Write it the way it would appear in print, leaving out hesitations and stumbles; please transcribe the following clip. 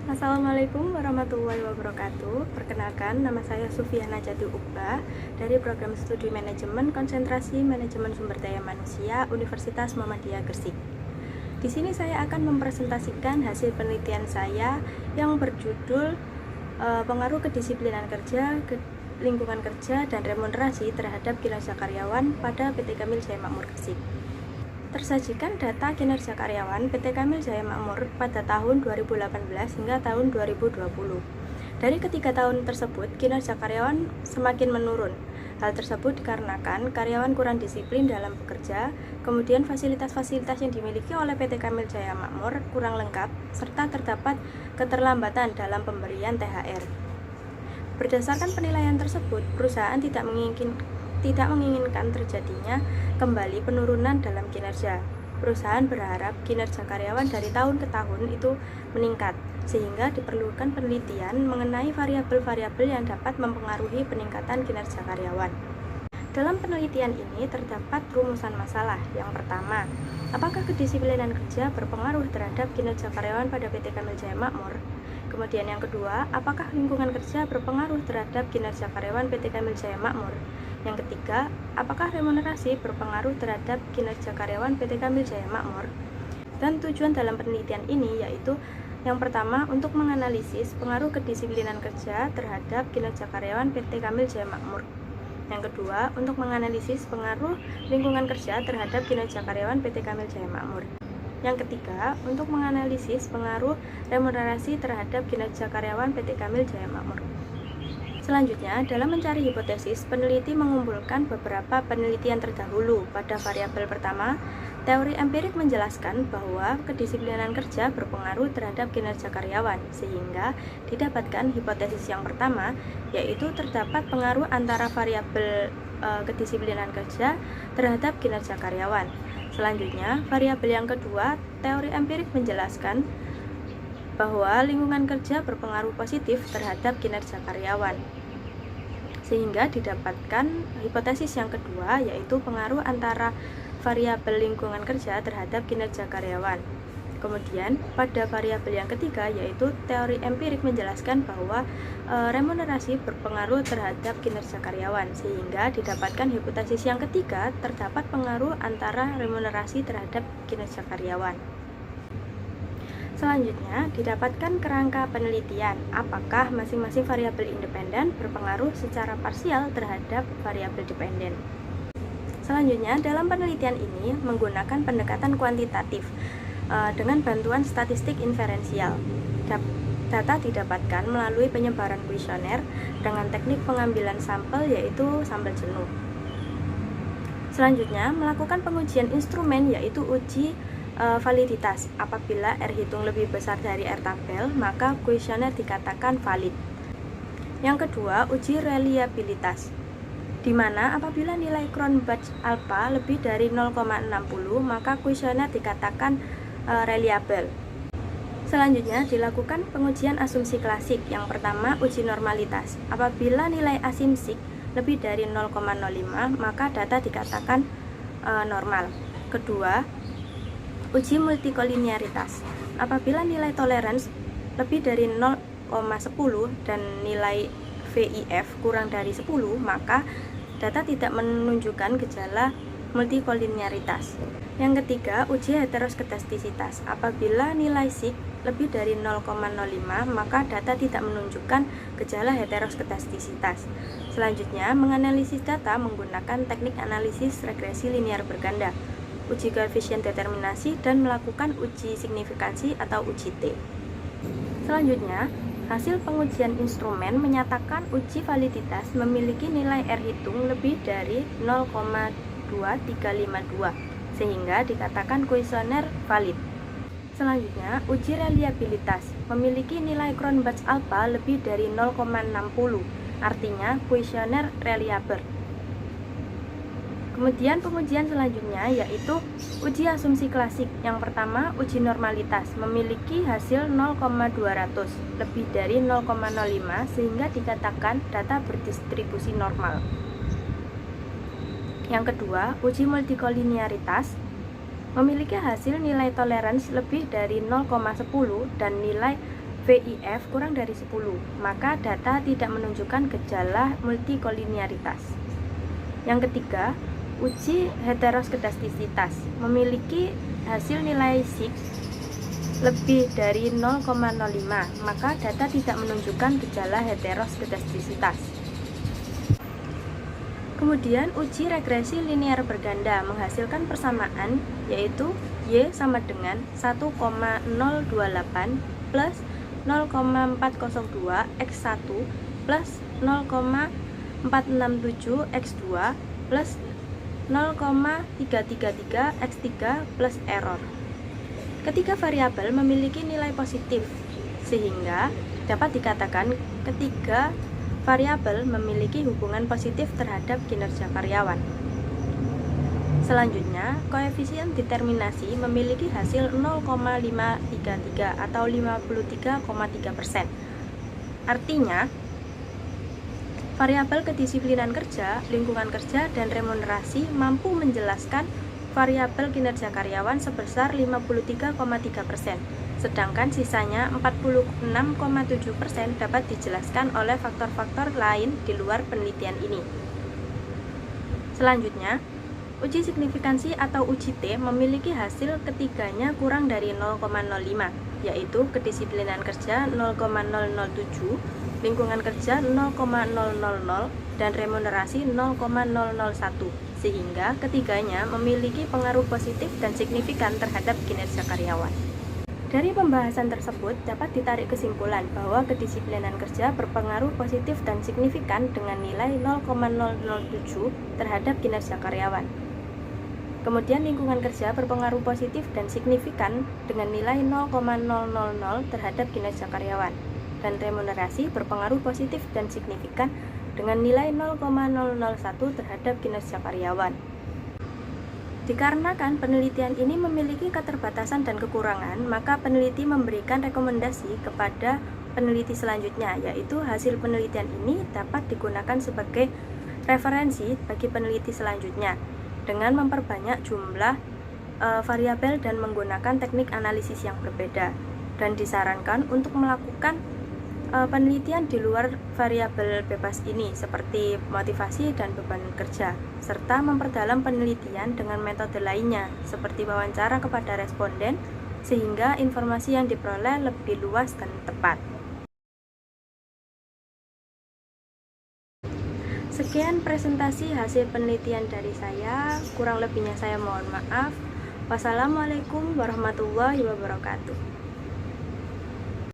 Assalamualaikum warahmatullahi wabarakatuh. Perkenalkan, nama saya Sufiana Jati Uqbah dari Program Studi Manajemen Konsentrasi Manajemen Sumber Daya Manusia Universitas Muhammadiyah Gresik. Di sini saya akan mempresentasikan hasil penelitian saya yang berjudul Pengaruh Kedisiplinan Kerja, Lingkungan Kerja, dan Remunerasi terhadap Kinerja Karyawan pada PT Kamil Jaya Makmur Gresik. Tersajikan data kinerja karyawan PT Kamil Jaya Makmur pada tahun 2018 hingga tahun 2020. Dari ketiga tahun tersebut, kinerja karyawan semakin menurun. Hal tersebut dikarenakan karyawan kurang disiplin dalam bekerja, kemudian fasilitas-fasilitas yang dimiliki oleh PT Kamil Jaya Makmur kurang lengkap, serta terdapat keterlambatan dalam pemberian THR. Berdasarkan penilaian tersebut, perusahaan tidak menginginkan terjadinya kembali penurunan dalam kinerja. Perusahaan berharap kinerja karyawan dari tahun ke tahun itu meningkat, sehingga diperlukan penelitian mengenai variabel-variabel yang dapat mempengaruhi peningkatan kinerja karyawan. Dalam penelitian ini terdapat rumusan masalah. Yang pertama, apakah kedisiplinan kerja berpengaruh terhadap kinerja karyawan pada PT Kamil Jaya Makmur? Kemudian yang kedua, apakah lingkungan kerja berpengaruh terhadap kinerja karyawan PT Kamil Jaya Makmur? Yang ketiga, apakah remunerasi berpengaruh terhadap kinerja karyawan PT Kamil Jaya Makmur? Dan tujuan dalam penelitian ini yaitu yang pertama, untuk menganalisis pengaruh kedisiplinan kerja terhadap kinerja karyawan PT Kamil Jaya Makmur. Yang kedua, untuk menganalisis pengaruh lingkungan kerja terhadap kinerja karyawan PT Kamil Jaya Makmur. Yang ketiga, untuk menganalisis pengaruh remunerasi terhadap kinerja karyawan PT Kamil Jaya Makmur. Selanjutnya, dalam mencari hipotesis, peneliti mengumpulkan beberapa penelitian terdahulu. Pada variabel pertama, teori empirik menjelaskan bahwa kedisiplinan kerja berpengaruh terhadap kinerja karyawan, sehingga didapatkan hipotesis yang pertama, yaitu terdapat pengaruh antara variabel kedisiplinan kerja terhadap kinerja karyawan. Selanjutnya, variabel yang kedua, teori empirik menjelaskan bahwa lingkungan kerja berpengaruh positif terhadap kinerja karyawan, sehingga didapatkan hipotesis yang kedua, yaitu pengaruh antara variabel lingkungan kerja terhadap kinerja karyawan. Kemudian pada variabel yang ketiga, yaitu teori empirik menjelaskan bahwa remunerasi berpengaruh terhadap kinerja karyawan, sehingga didapatkan hipotesis yang ketiga, terdapat pengaruh antara remunerasi terhadap kinerja karyawan. Selanjutnya, didapatkan kerangka penelitian apakah masing-masing variabel independen berpengaruh secara parsial terhadap variabel dependen. Selanjutnya, dalam penelitian ini menggunakan pendekatan kuantitatif dengan bantuan statistik inferensial. Data didapatkan melalui penyebaran kuesioner dengan teknik pengambilan sampel, yaitu sampel jenuh. Selanjutnya, melakukan pengujian instrumen, yaitu uji validitas. Apabila R hitung lebih besar dari R tabel, maka kuesioner dikatakan valid. Yang kedua, uji reliabilitas, di mana apabila nilai Cronbach alpha lebih dari 0,60, maka kuesioner dikatakan reliable. Selanjutnya, dilakukan pengujian asumsi klasik. Yang pertama, uji normalitas. Apabila nilai asumsi lebih dari 0,05, maka data dikatakan normal. Kedua, uji multikolinearitas. Apabila nilai tolerance lebih dari 0,10 dan nilai VIF kurang dari 10, maka data tidak menunjukkan gejala multikolinearitas. Yang ketiga, uji heteroskedastisitas. Apabila nilai SIG lebih dari 0,05, maka data tidak menunjukkan gejala heteroskedastisitas. Selanjutnya, menganalisis data menggunakan teknik analisis regresi linear berganda, uji koefisien determinasi, dan melakukan uji signifikansi atau uji T. Selanjutnya, hasil pengujian instrumen menyatakan uji validitas memiliki nilai R hitung lebih dari 0,2352, sehingga dikatakan kuesioner valid. Selanjutnya, uji reliabilitas memiliki nilai Cronbach alpha lebih dari 0,60, artinya kuesioner reliable. Kemudian pengujian selanjutnya yaitu uji asumsi klasik. Yang pertama, uji normalitas memiliki hasil 0,200 lebih dari 0,05, sehingga dikatakan data berdistribusi normal. Yang kedua, uji multikolinearitas memiliki hasil nilai toleransi lebih dari 0,10 dan nilai VIF kurang dari 10, maka data tidak menunjukkan gejala multikolinearitas. Yang ketiga, uji heteroskedastisitas memiliki hasil nilai sigma lebih dari 0,05, maka data tidak menunjukkan gejala heteroskedastisitas. Kemudian uji regresi linear berganda menghasilkan persamaan, yaitu Y sama dengan 1,028 plus 0,402 X1 plus 0,467 X2 plus 0,333 X3 plus error. Ketiga variabel memiliki nilai positif, sehingga dapat dikatakan ketiga variabel memiliki hubungan positif terhadap kinerja karyawan. Selanjutnya, koefisien determinasi memiliki hasil 0,533 atau 53,3%. Artinya, variabel kedisiplinan kerja, lingkungan kerja, dan remunerasi mampu menjelaskan variabel kinerja karyawan sebesar 53,3%, sedangkan sisanya 46,7% dapat dijelaskan oleh faktor-faktor lain di luar penelitian ini. Selanjutnya, uji signifikansi atau uji T memiliki hasil ketiganya kurang dari 0,05, yaitu kedisiplinan kerja 0,007, lingkungan kerja 0,000, dan remunerasi 0,001, sehingga ketiganya memiliki pengaruh positif dan signifikan terhadap kinerja karyawan. Dari pembahasan tersebut dapat ditarik kesimpulan bahwa kedisiplinan kerja berpengaruh positif dan signifikan dengan nilai 0,007 terhadap kinerja karyawan. Kemudian lingkungan kerja berpengaruh positif dan signifikan dengan nilai 0,000 terhadap kinerja karyawan. Dan remunerasi berpengaruh positif dan signifikan dengan nilai 0,001 terhadap kinerja karyawan. Dikarenakan penelitian ini memiliki keterbatasan dan kekurangan, maka peneliti memberikan rekomendasi kepada peneliti selanjutnya, yaitu hasil penelitian ini dapat digunakan sebagai referensi bagi peneliti selanjutnya dengan memperbanyak jumlah variabel dan menggunakan teknik analisis yang berbeda, dan disarankan untuk melakukan penelitian di luar variabel bebas ini seperti motivasi dan beban kerja, serta memperdalam penelitian dengan metode lainnya seperti wawancara kepada responden sehingga informasi yang diperoleh lebih luas dan tepat. Sekian presentasi hasil penelitian dari saya, kurang lebihnya saya mohon maaf. Wassalamualaikum warahmatullahi wabarakatuh.